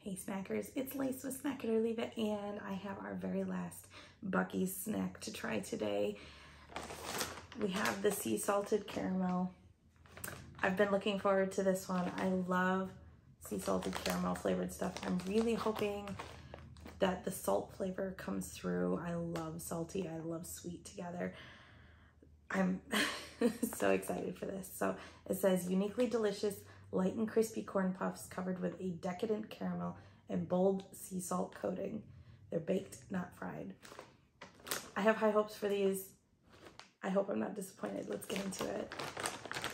Hey snackers, it's Lace with Snack It or Leave It, and I have our very last Buc-ees snack to try today. We have the sea salted caramel. I've been looking forward to this one. I love sea salted caramel flavored stuff. I'm really hoping that the salt flavor comes through. I love salty, I love sweet together. I'm so excited for this. So it says uniquely delicious, light and crispy corn puffs covered with a decadent caramel and bold sea salt coating. They're baked, not fried. I have high hopes for these. I hope I'm not disappointed. Let's get into it.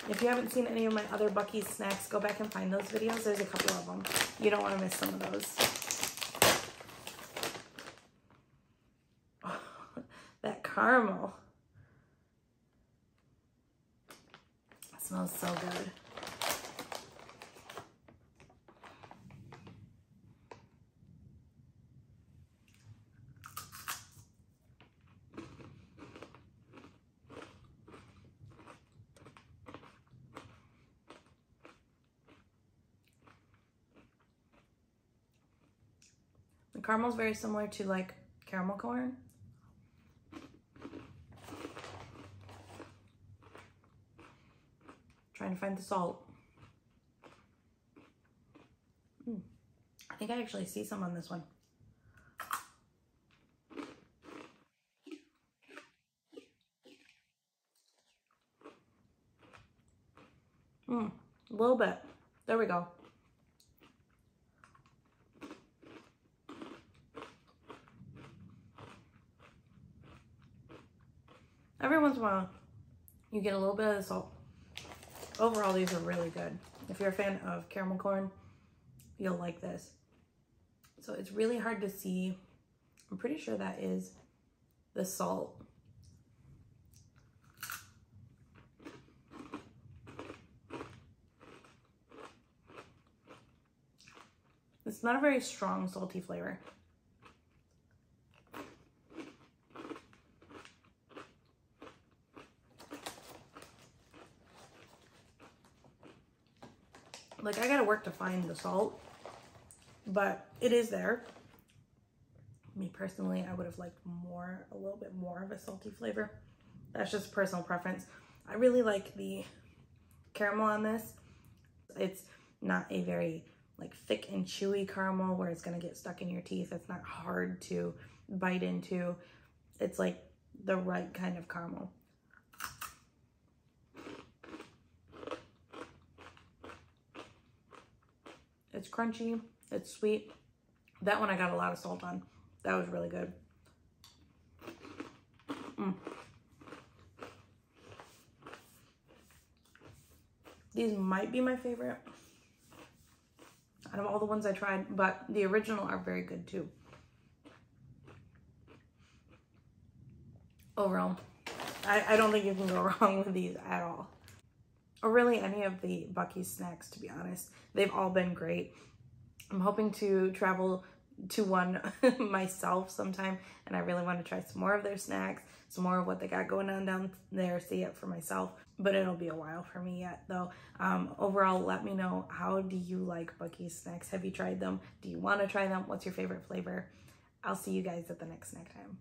If you haven't seen any of my other Buc-ees snacks, go back and find those videos. There's a couple of them. You don't want to miss some of those. Oh, that caramel. It smells so good. The caramel is very similar to like caramel corn. Trying to find the salt. I think I actually see some on this one. A little bit. There we go. Every once in a while, you get a little bit of the salt. Overall, these are really good. If you're a fan of caramel corn, you'll like this. So it's really hard to see. I'm pretty sure that is the salt. It's not a very strong salty flavor. Like, I gotta work to find the salt, but it is there. Me personally, I would have liked a little bit more of a salty flavor. That's just personal preference. I really like the caramel on this. It's not a very like thick and chewy caramel where it's gonna get stuck in your teeth. It's not hard to bite into. It's like the right kind of caramel. It's crunchy, it's sweet. That one I got a lot of salt on. That was really good. These might be my favorite out of all the ones I tried, but the original are very good too. Overall, I don't think you can go wrong with these at all. Or really any of the Buc-ees snacks, to be honest. They've all been great. I'm hoping to travel to one myself sometime, and I really want to try some more of their snacks, some more of what they got going on down there, see it for myself. But it'll be a while for me yet, though. Overall, let me know, how do you like Buc-ees snacks? Have you tried them? Do you want to try them? What's your favorite flavor? I'll see you guys at the next snack time.